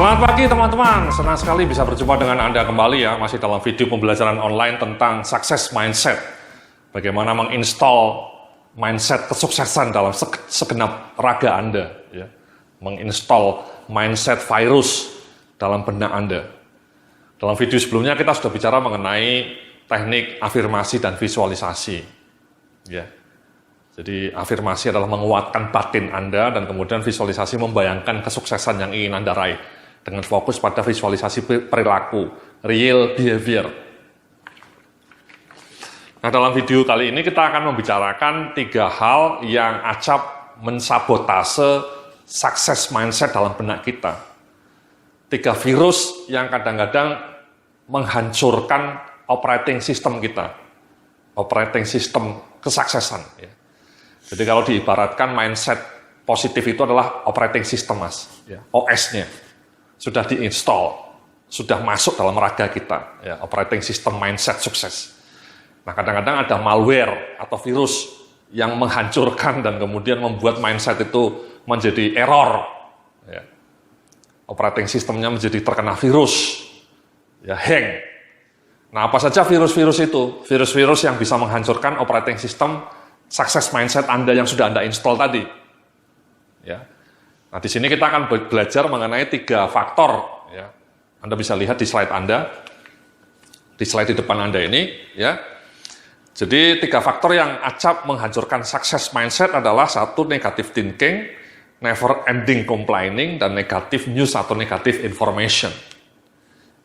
Selamat pagi teman-teman, senang sekali bisa berjumpa dengan Anda kembali ya, masih dalam video pembelajaran online tentang success mindset. Bagaimana menginstal mindset kesuksesan dalam segenap raga Anda ya. Menginstal mindset virus dalam benak Anda. Dalam video sebelumnya kita sudah bicara mengenai teknik afirmasi dan visualisasi ya. Jadi afirmasi adalah menguatkan batin Anda dan kemudian visualisasi membayangkan kesuksesan yang ingin Anda raih dengan fokus pada visualisasi perilaku, real behavior. Nah, dalam video kali ini kita akan membicarakan 3 hal yang acap mensabotase sukses mindset dalam benak kita. 3 virus yang kadang-kadang menghancurkan operating system kita, operating system kesuksesan ya. Jadi kalau diibaratkan mindset positif itu adalah operating system mas, ya, OS-nya sudah diinstal, sudah masuk dalam raga kita, ya, operating system mindset sukses. Nah kadang-kadang ada malware atau virus yang menghancurkan dan kemudian membuat mindset itu menjadi error, ya. Operating systemnya menjadi terkena virus, ya, hang. Nah apa saja virus-virus itu? Virus-virus yang bisa menghancurkan operating system sukses mindset Anda yang sudah Anda install tadi. Ya. Nah, di sini kita akan belajar mengenai 3 faktor. Ya. Anda bisa lihat di slide Anda, di slide di depan Anda ini. Ya. Jadi 3 faktor yang acap menghancurkan sukses mindset adalah 1, negative thinking, never ending complaining, dan negative news atau negative information.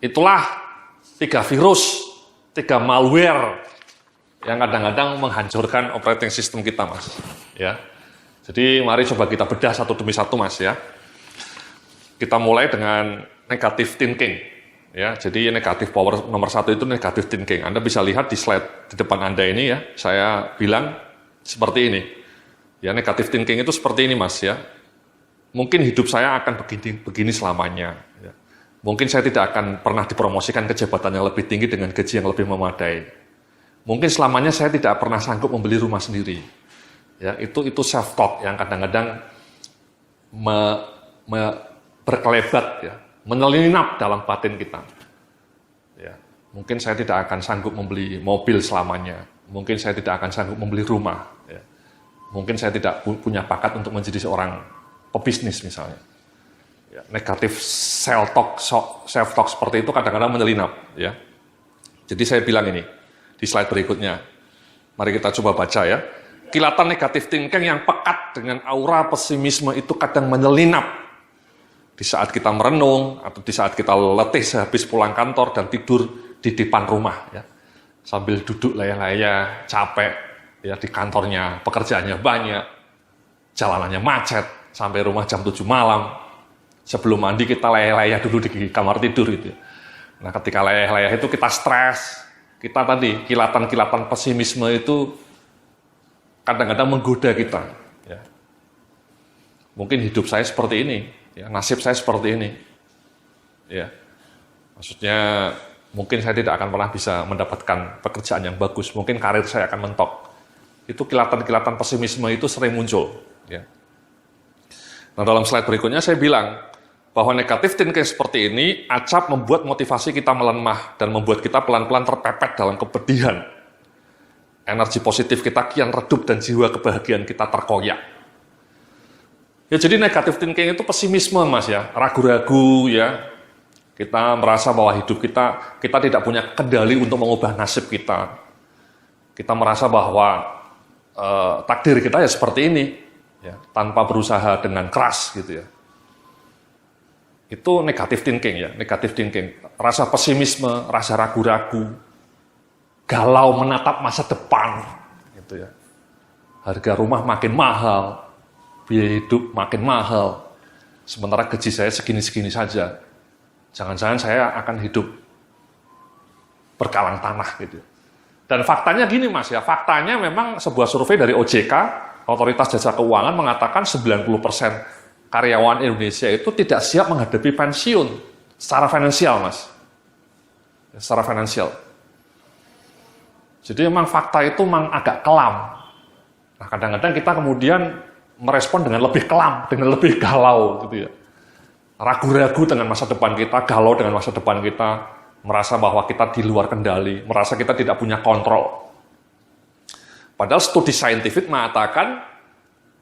Itulah 3 virus, 3 malware yang kadang-kadang menghancurkan operating system kita, mas. Ya, jadi mari coba kita bedah satu demi satu, mas. Ya, kita mulai dengan negative thinking. Ya, jadi negative power nomor 1 itu negative thinking. Anda bisa lihat di slide di depan Anda ini ya. Saya bilang seperti ini. Ya, negative thinking itu seperti ini, mas. Ya, mungkin hidup saya akan begini selamanya. Ya. Mungkin saya tidak akan pernah dipromosikan ke jabatan yang lebih tinggi dengan gaji yang lebih memadai. Mungkin selamanya saya tidak pernah sanggup membeli rumah sendiri. Ya, itu self talk yang kadang-kadang berkelebat ya, menyelinap dalam batin kita. Ya, mungkin saya tidak akan sanggup membeli mobil selamanya. Mungkin saya tidak akan sanggup membeli rumah. Ya. Mungkin saya tidak punya bakat untuk menjadi seorang pebisnis misalnya. Ya, negatif self talk seperti itu kadang-kadang menyelinap. Ya. Jadi saya bilang ini di slide berikutnya. Mari kita coba baca ya. Kilatan negatif thinking yang pekat dengan aura pesimisme itu kadang menyelinap di saat kita merenung atau di saat kita letih sehabis pulang kantor dan tidur di depan rumah ya. Sambil duduk laya-laya, capek ya, di kantornya, pekerjaannya banyak, jalanannya macet, sampai rumah jam 7 malam. Sebelum mandi kita laya-laya dulu di kamar tidur gitu. Nah, ketika laya-laya itu kita stres. Kita tadi, kilatan-kilatan pesimisme itu kadang-kadang menggoda kita. Ya. Mungkin hidup saya seperti ini, ya, nasib saya seperti ini. Ya. Maksudnya, mungkin saya tidak akan pernah bisa mendapatkan pekerjaan yang bagus. Mungkin karir saya akan mentok. Itu kilatan-kilatan pesimisme itu sering muncul. Ya. Nah, dalam slide berikutnya saya bilang, bahwa negatif thinking seperti ini acap membuat motivasi kita melemah dan membuat kita pelan-pelan terpepet dalam kepedihan. Energi positif kita kian redup dan jiwa kebahagiaan kita terkoyak. Ya, jadi negatif thinking itu pesimisme, mas ya, ragu-ragu ya. Kita merasa bahwa hidup kita tidak punya kendali untuk mengubah nasib kita. Kita merasa bahwa takdir kita ya seperti ini, ya, tanpa berusaha dengan keras gitu ya. Itu negatif thinking ya, negatif thinking. Rasa pesimisme, rasa ragu-ragu, galau menatap masa depan, gitu ya. Harga rumah makin mahal, biaya hidup makin mahal, sementara gaji saya segini-segini saja. Jangan-jangan saya akan hidup berkalang tanah, gitu. Dan faktanya gini mas ya, faktanya memang sebuah survei dari OJK, Otoritas Jasa Keuangan, mengatakan 90% karyawan Indonesia itu tidak siap menghadapi pensiun secara finansial, mas. Secara finansial. Jadi memang fakta itu memang agak kelam. Nah, kadang-kadang kita kemudian merespon dengan lebih kelam, dengan lebih galau, gitu ya. ragu-ragu dengan masa depan kita, galau dengan masa depan kita, merasa bahwa kita di luar kendali, merasa kita tidak punya kontrol. Padahal studi saintifik mengatakan,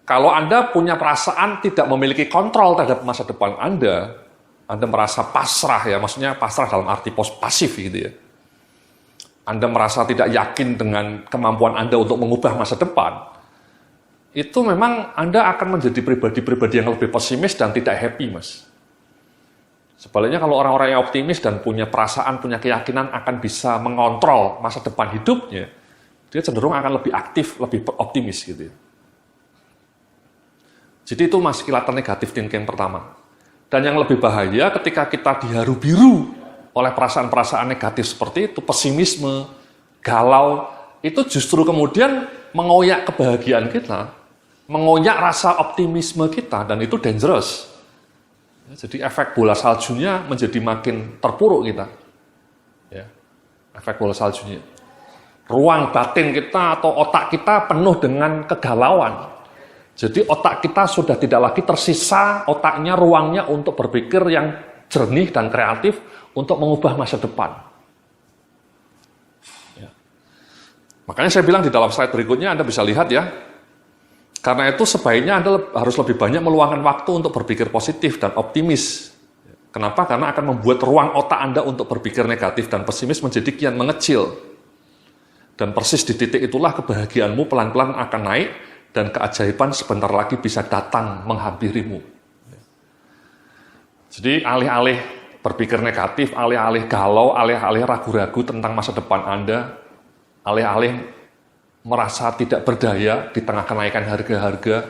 kalau Anda punya perasaan tidak memiliki kontrol terhadap masa depan Anda merasa pasrah ya, maksudnya pasrah dalam arti pasif gitu ya. Anda merasa tidak yakin dengan kemampuan Anda untuk mengubah masa depan, itu memang Anda akan menjadi pribadi-pribadi yang lebih pesimis dan tidak happy, Mas. Sebaliknya kalau orang-orang yang optimis dan punya perasaan, punya keyakinan akan bisa mengontrol masa depan hidupnya, dia cenderung akan lebih aktif, lebih optimis gitu ya. Jadi itu Mas kilatan negatif thinking pertama. Dan yang lebih bahaya ketika kita diharu-biru oleh perasaan-perasaan negatif seperti itu, pesimisme, galau, itu justru kemudian mengoyak kebahagiaan kita, mengoyak rasa optimisme kita, dan itu dangerous. Jadi efek bola saljunya menjadi makin terpuruk kita. Ya, efek bola saljunya. Ruang batin kita atau otak kita penuh dengan kegalauan. Jadi otak kita sudah tidak lagi tersisa otaknya, ruangnya untuk berpikir yang jernih dan kreatif untuk mengubah masa depan. Ya. Makanya saya bilang di dalam slide berikutnya Anda bisa lihat ya, karena itu sebaiknya Anda harus lebih banyak meluangkan waktu untuk berpikir positif dan optimis. Kenapa? Karena akan membuat ruang otak Anda untuk berpikir negatif dan pesimis menjadi kian mengecil. Dan persis di titik itulah kebahagiaanmu pelan-pelan akan naik, dan keajaiban sebentar lagi bisa datang menghampirimu. Jadi alih-alih berpikir negatif, alih-alih galau, alih-alih ragu-ragu tentang masa depan Anda, alih-alih merasa tidak berdaya di tengah kenaikan harga-harga,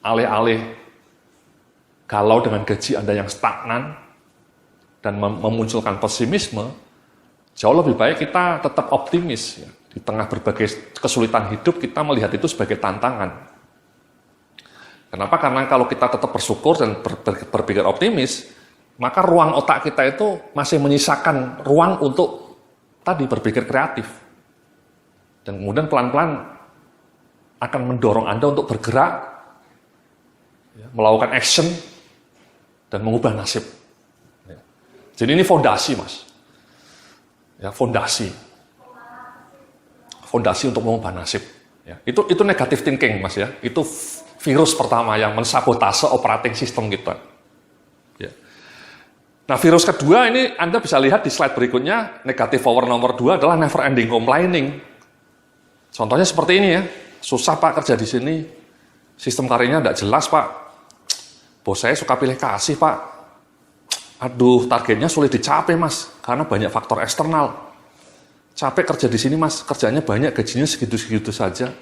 alih-alih galau dengan gaji Anda yang stagnan dan memunculkan pesimisme, jauh lebih baik kita tetap optimis ya. Di tengah berbagai kesulitan hidup, kita melihat itu sebagai tantangan. Kenapa? Karena kalau kita tetap bersyukur dan berpikir optimis, maka ruang otak kita itu masih menyisakan ruang untuk tadi berpikir kreatif. Dan kemudian pelan-pelan akan mendorong Anda untuk bergerak, melakukan action, dan mengubah nasib. Jadi ini fondasi, Mas. Ya, fondasi untuk mengubah nasib. Ya, itu negative thinking, Mas ya. Itu virus pertama yang mensabotase operating system kita. Ya. Nah, virus kedua ini Anda bisa lihat di slide berikutnya, negative power nomor 2 adalah never ending complaining. Contohnya seperti ini ya. Susah Pak kerja di sini. Sistem karirnya tidak jelas Pak. Bos saya suka pilih kasih Pak. Aduh, targetnya sulit dicapai Mas, karena banyak faktor eksternal. Capek kerja di sini Mas, kerjanya banyak, gajinya segitu-segitu saja.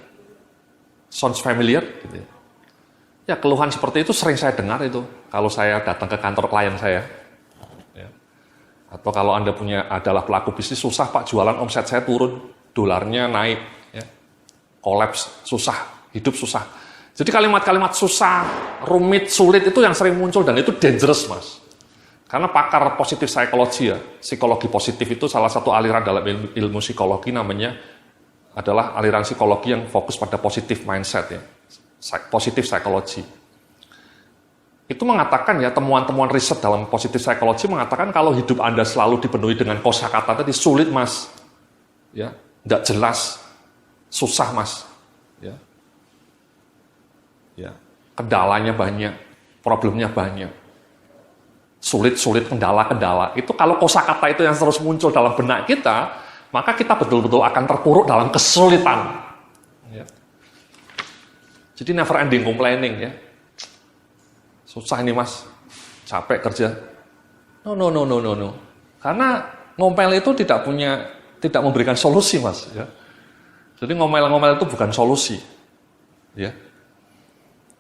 Sounds familiar? Gitu ya. Ya, keluhan seperti itu sering saya dengar itu, kalau saya datang ke kantor klien saya. Ya. Atau kalau Anda adalah pelaku bisnis, susah Pak, jualan omset saya turun, dolarnya naik, ya. Kolaps, susah, hidup susah. Jadi kalimat-kalimat susah, rumit, sulit itu yang sering muncul, dan itu dangerous Mas. Karena pakar positif psikologi ya, psikologi positif itu salah satu aliran dalam ilmu psikologi namanya adalah aliran psikologi yang fokus pada positif mindset ya, positif psikologi. Itu mengatakan ya, temuan-temuan riset dalam positif psikologi mengatakan kalau hidup Anda selalu dipenuhi dengan kosakata tadi sulit Mas, ya, tidak jelas, susah Mas, ya, kendalanya banyak, problemnya banyak. Sulit-sulit, kendala-kendala, itu kalau kosakata itu yang terus muncul dalam benak kita, maka kita betul-betul akan terpuruk dalam kesulitan. Ya. Jadi never ending complaining ya. Susah ini Mas, capek kerja. No. Karena ngomel itu tidak memberikan solusi Mas. Ya. Jadi ngomel-ngomel itu bukan solusi. Ya.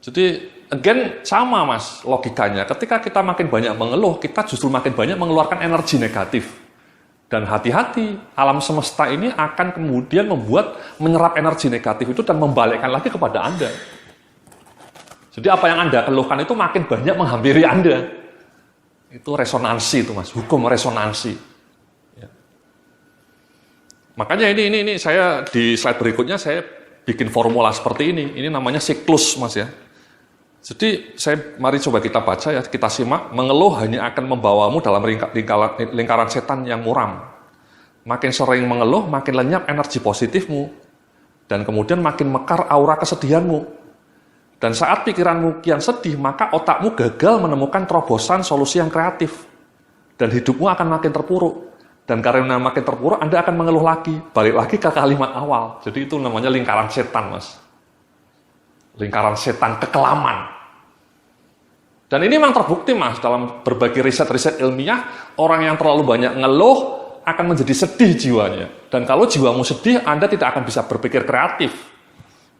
Jadi again, sama Mas logikanya, ketika kita makin banyak mengeluh, kita justru makin banyak mengeluarkan energi negatif. Dan hati-hati, alam semesta ini akan kemudian menyerap energi negatif itu dan membalikkan lagi kepada Anda. Jadi apa yang Anda keluhkan itu makin banyak menghampiri Anda. Itu resonansi itu Mas, hukum resonansi. Ya. Makanya ini saya di slide berikutnya saya bikin formula seperti ini namanya siklus Mas ya. Jadi mari coba kita baca ya, kita simak. Mengeluh hanya akan membawamu dalam lingkaran setan yang muram. Makin sering mengeluh, makin lenyap energi positifmu. Dan kemudian makin mekar aura kesedihanmu. Dan saat pikiranmu kian sedih, maka otakmu gagal menemukan terobosan solusi yang kreatif. Dan hidupmu akan makin terpuruk. Dan karena makin terpuruk, Anda akan mengeluh lagi. Balik lagi ke kalimat awal. Jadi itu namanya lingkaran setan, Mas. Lingkaran setan kekelaman. Dan ini memang terbukti, Mas, dalam berbagai riset-riset ilmiah, orang yang terlalu banyak ngeluh akan menjadi sedih jiwanya. Dan kalau jiwamu sedih, Anda tidak akan bisa berpikir kreatif.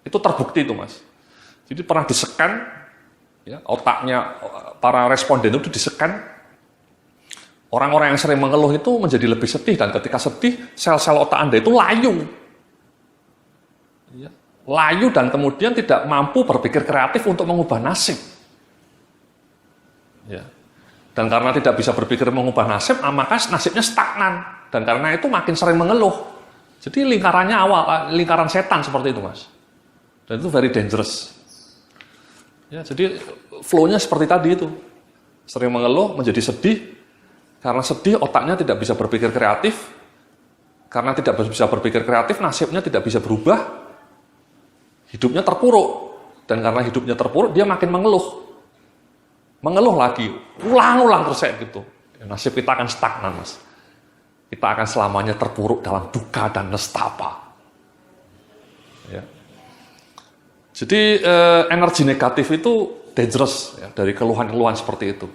Itu terbukti itu, Mas. Jadi pernah di-scan, ya, otaknya para responden itu di-scan, orang-orang yang sering mengeluh itu menjadi lebih sedih, dan ketika sedih, sel-sel otak Anda itu layu. Ya. Layu dan kemudian tidak mampu berpikir kreatif untuk mengubah nasib. Ya. Dan karena tidak bisa berpikir mengubah nasib, maka nasibnya stagnan. Dan karena itu makin sering mengeluh. Jadi lingkarannya lingkaran setan seperti itu, Mas. Dan itu very dangerous. Ya, jadi flow-nya seperti tadi itu. Sering mengeluh, menjadi sedih. Karena sedih, otaknya tidak bisa berpikir kreatif. Karena tidak bisa berpikir kreatif, nasibnya tidak bisa berubah. Hidupnya terpuruk. Dan karena hidupnya terpuruk, dia makin mengeluh. Mengeluh lagi, ulang-ulang terus kayak gitu. Ya, nasib kita akan stagnan, Mas. Kita akan selamanya terpuruk dalam duka dan nestapa. Ya. Jadi energi negatif itu dangerous ya, dari keluhan-keluhan seperti itu.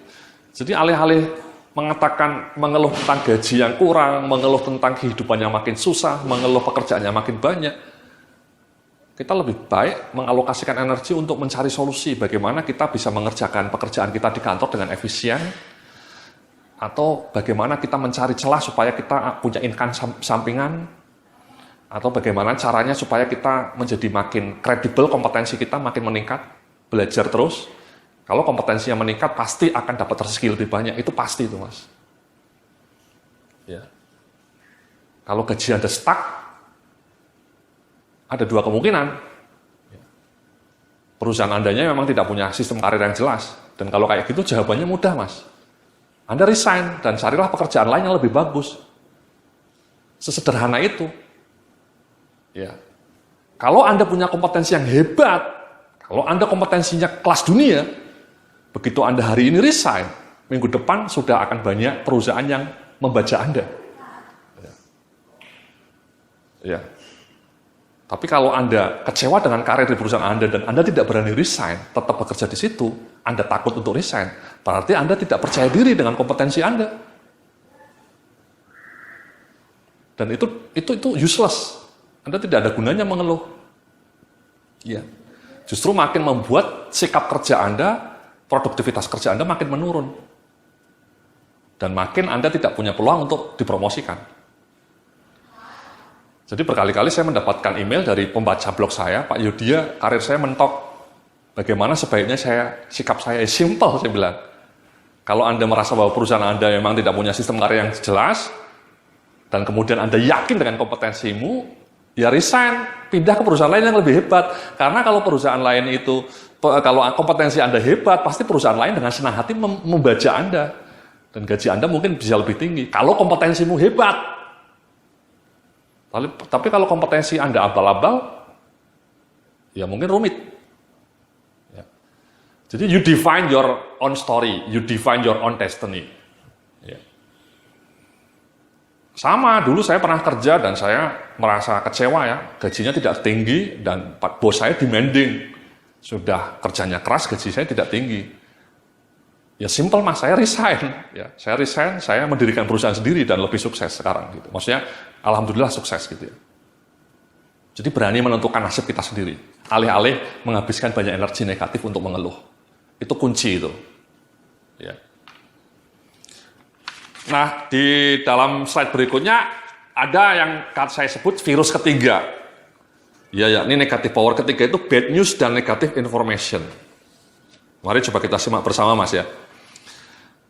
Jadi alih-alih mengatakan mengeluh tentang gaji yang kurang, mengeluh tentang kehidupan yang makin susah, mengeluh pekerjaannya makin banyak, kita lebih baik mengalokasikan energi untuk mencari solusi bagaimana kita bisa mengerjakan pekerjaan kita di kantor dengan efisien, atau bagaimana kita mencari celah supaya kita punya income sampingan, atau bagaimana caranya supaya kita menjadi makin kredibel, kompetensi kita makin meningkat, belajar terus. Kalau kompetensinya meningkat, pasti akan dapat rezeki lebih banyak, itu pasti itu, Mas. Ya. Kalau gaji Anda stuck, ada dua kemungkinan. Perusahaan Andanya memang tidak punya sistem karir yang jelas. Dan kalau kayak gitu jawabannya mudah, Mas. Anda resign dan carilah pekerjaan lain yang lebih bagus. Sesederhana itu. Ya. Kalau Anda punya kompetensi yang hebat, kalau Anda kompetensinya kelas dunia, begitu Anda hari ini resign, minggu depan sudah akan banyak perusahaan yang membaca Anda. Ya. Ya. Tapi kalau Anda kecewa dengan karir di perusahaan Anda dan Anda tidak berani resign, tetap bekerja di situ, Anda takut untuk resign, berarti Anda tidak percaya diri dengan kompetensi Anda. Dan itu useless. Anda tidak ada gunanya mengeluh. Ya. Justru makin membuat sikap kerja Anda, produktivitas kerja Anda makin menurun. Dan makin Anda tidak punya peluang untuk dipromosikan. Jadi berkali-kali saya mendapatkan email dari pembaca blog saya, Pak Yudia, karir saya mentok. Bagaimana sebaiknya sikap saya simple, saya bilang. Kalau Anda merasa bahwa perusahaan Anda memang tidak punya sistem karir yang jelas, dan kemudian Anda yakin dengan kompetensimu, ya resign, pindah ke perusahaan lain yang lebih hebat. Karena kalau perusahaan lain itu, kalau kompetensi Anda hebat, pasti perusahaan lain dengan senang hati membaca Anda. Dan gaji Anda mungkin bisa lebih tinggi. Kalau kompetensimu hebat. Tapi kalau kompetensi Anda abal-abal, ya mungkin rumit. Ya. Jadi you define your own story, you define your own destiny. Ya. Sama, dulu saya pernah kerja dan saya merasa kecewa ya, gajinya tidak tinggi dan bos saya demanding. Sudah kerjanya keras, gaji saya tidak tinggi. Ya simple, Mas, saya resign. Ya, saya resign, saya mendirikan perusahaan sendiri dan lebih sukses sekarang. Gitu. Maksudnya, alhamdulillah sukses gitu ya. Jadi berani menentukan nasib kita sendiri. Alih-alih menghabiskan banyak energi negatif untuk mengeluh. Itu kunci itu. Ya. Nah, di dalam slide berikutnya, ada yang saya sebut virus ketiga. Ya, ini negatif power ketiga itu bad news dan negative information. Mari coba kita simak bersama, Mas ya.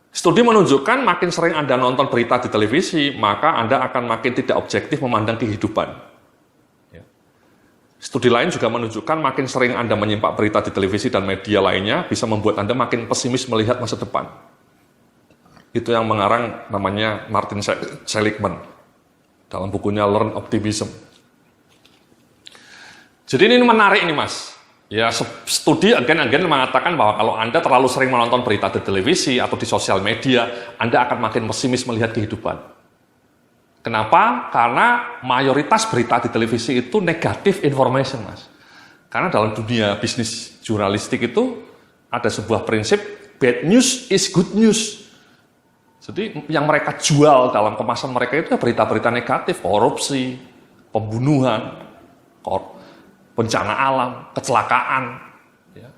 Studi menunjukkan makin sering Anda nonton berita di televisi, maka Anda akan makin tidak objektif memandang kehidupan. Ya. Studi lain juga menunjukkan makin sering Anda menyimak berita di televisi dan media lainnya bisa membuat Anda makin pesimis melihat masa depan. Itu yang mengarang namanya Martin Seligman dalam bukunya Learn Optimism. Jadi ini menarik nih Mas. Ya, studi again mengatakan bahwa kalau Anda terlalu sering menonton berita di televisi atau di sosial media, Anda akan makin pesimis melihat kehidupan. Kenapa? Karena mayoritas berita di televisi itu negative information, Mas. Karena dalam dunia bisnis jurnalistik itu ada sebuah prinsip, bad news is good news. Jadi yang mereka jual dalam kemasan mereka itu berita-berita negatif, korupsi, pembunuhan, bencana alam, kecelakaan, ya.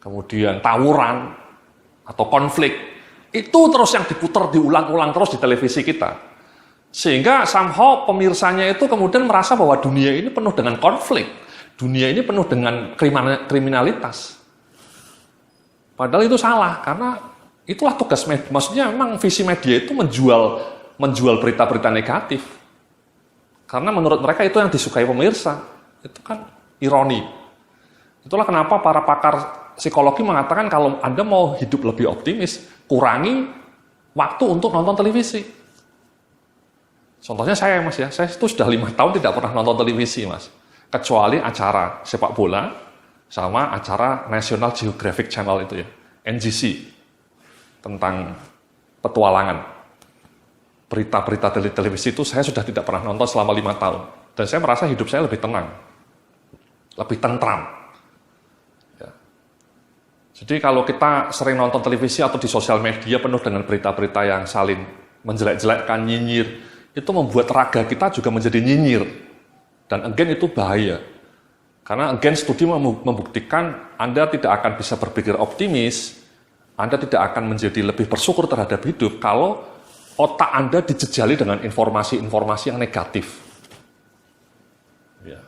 Kemudian tawuran atau konflik, itu terus yang diputar, diulang-ulang terus di televisi kita. Sehingga somehow pemirsanya itu kemudian merasa bahwa dunia ini penuh dengan konflik, dunia ini penuh dengan kriminalitas. Padahal itu salah, karena itulah tugas media. Maksudnya memang visi media itu menjual berita-berita negatif. Karena menurut mereka itu yang disukai pemirsa. Itu kan ironi. Itulah kenapa para pakar psikologi mengatakan kalau Anda mau hidup lebih optimis, kurangi waktu untuk nonton televisi. Contohnya saya, Mas ya. Saya itu sudah 5 tahun tidak pernah nonton televisi, Mas. Kecuali acara sepak bola sama acara National Geographic Channel itu ya, NGC. Tentang petualangan. Berita-berita televisi itu saya sudah tidak pernah nonton selama 5 tahun. Dan saya merasa hidup saya lebih tenang. Lebih tentram. Ya. Jadi kalau kita sering nonton televisi atau di sosial media penuh dengan berita-berita yang saling menjelek-jelekkan, nyinyir, itu membuat raga kita juga menjadi nyinyir. Dan again itu bahaya. Karena again studi membuktikan Anda tidak akan bisa berpikir optimis, Anda tidak akan menjadi lebih bersyukur terhadap hidup kalau otak Anda dijejali dengan informasi-informasi yang negatif. Ya.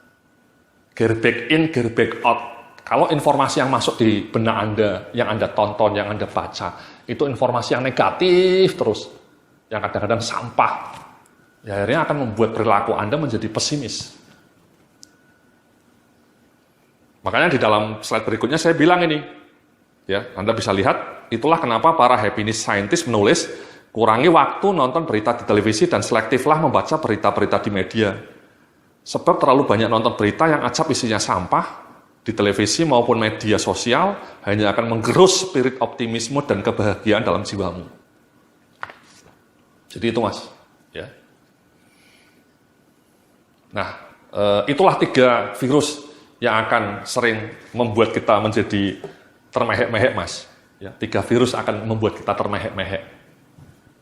Gear back in, gear back out. Kalau informasi yang masuk di benak Anda, yang Anda tonton, yang Anda baca, itu informasi yang negatif terus, yang kadang-kadang sampah, ya akhirnya akan membuat perilaku Anda menjadi pesimis. Makanya di dalam slide berikutnya saya bilang ini, ya Anda bisa lihat, itulah kenapa para happiness scientist menulis, kurangi waktu nonton berita di televisi dan selektiflah membaca berita-berita di media. Sebab terlalu banyak nonton berita yang acap isinya sampah di televisi maupun media sosial hanya akan menggerus spirit optimisme dan kebahagiaan dalam jiwamu. Jadi itu Mas. Ya. Nah, itulah 3 virus yang akan sering membuat kita menjadi termehek-mehek Mas. Ya, 3 virus akan membuat kita termehek-mehek.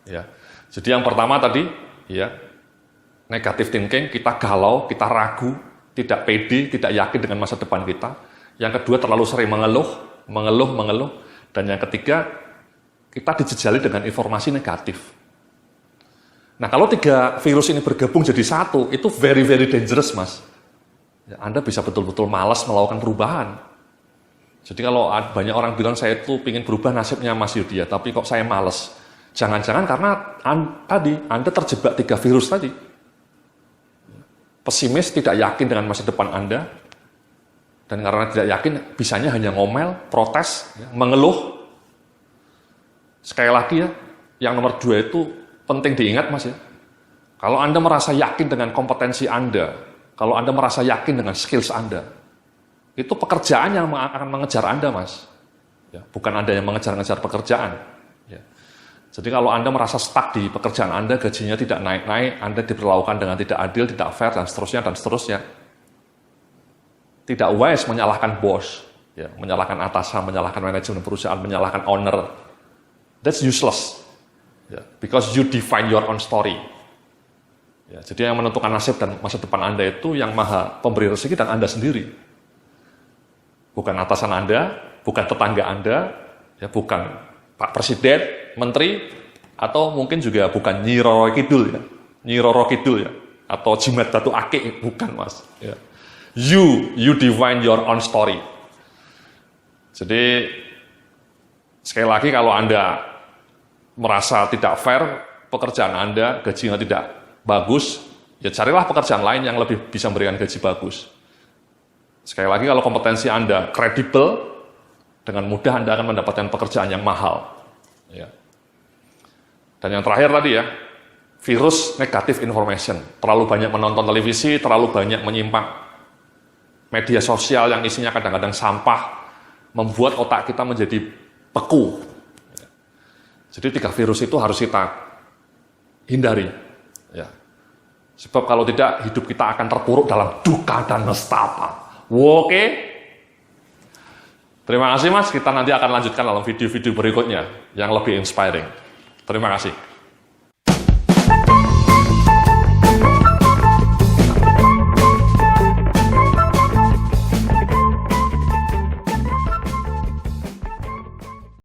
Ya. Jadi yang pertama tadi, ya, negative thinking, kita galau, kita ragu, tidak pede, tidak yakin dengan masa depan kita. Yang kedua, terlalu sering mengeluh. Dan yang ketiga, kita dijejali dengan informasi negatif. Nah, kalau 3 virus ini bergabung jadi satu, itu very, very dangerous, Mas. Ya, Anda bisa betul-betul malas melakukan perubahan. Jadi kalau banyak orang bilang, saya itu ingin berubah nasibnya Mas Yudhya, tapi kok saya malas. Jangan-jangan karena Anda terjebak 3 virus tadi. Pesimis, tidak yakin dengan masa depan Anda. Dan karena tidak yakin, bisanya hanya ngomel, protes, ya, mengeluh. Sekali lagi ya, yang nomor 2 itu penting diingat Mas ya. Kalau Anda merasa yakin dengan kompetensi Anda, kalau Anda merasa yakin dengan skills Anda, itu pekerjaan yang akan mengejar Anda Mas. Ya, bukan Anda yang mengejar-ngejar pekerjaan. Jadi kalau Anda merasa stuck di pekerjaan Anda, gajinya tidak naik-naik, Anda diperlakukan dengan tidak adil, tidak fair, dan seterusnya. Tidak wise menyalahkan bos, ya, menyalahkan atasan, menyalahkan manajemen perusahaan, menyalahkan owner. That's useless. Ya, because you define your own story. Ya, jadi yang menentukan nasib dan masa depan Anda itu yang maha pemberi rezeki dan Anda sendiri. Bukan atasan Anda, bukan tetangga Anda, ya, bukan Pak Presiden, Menteri, atau mungkin juga bukan Nyi Roro Kidul ya, atau Jimat Batu Akik, bukan Mas. Ya. You define your own story. Jadi sekali lagi kalau Anda merasa tidak fair pekerjaan Anda, gajinya tidak bagus, ya carilah pekerjaan lain yang lebih bisa memberikan gaji bagus. Sekali lagi, kalau kompetensi Anda kredibel, dengan mudah Anda akan mendapatkan pekerjaan yang mahal. Ya. Dan yang terakhir tadi ya, virus negative information. Terlalu banyak menonton televisi, terlalu banyak menyimak media sosial yang isinya kadang-kadang sampah, membuat otak kita menjadi beku. Jadi 3 virus itu harus kita hindari. Ya. Sebab kalau tidak, hidup kita akan terpuruk dalam duka dan nestapa. Oke? Terima kasih Mas, kita nanti akan lanjutkan dalam video-video berikutnya yang lebih inspiring. Terima kasih.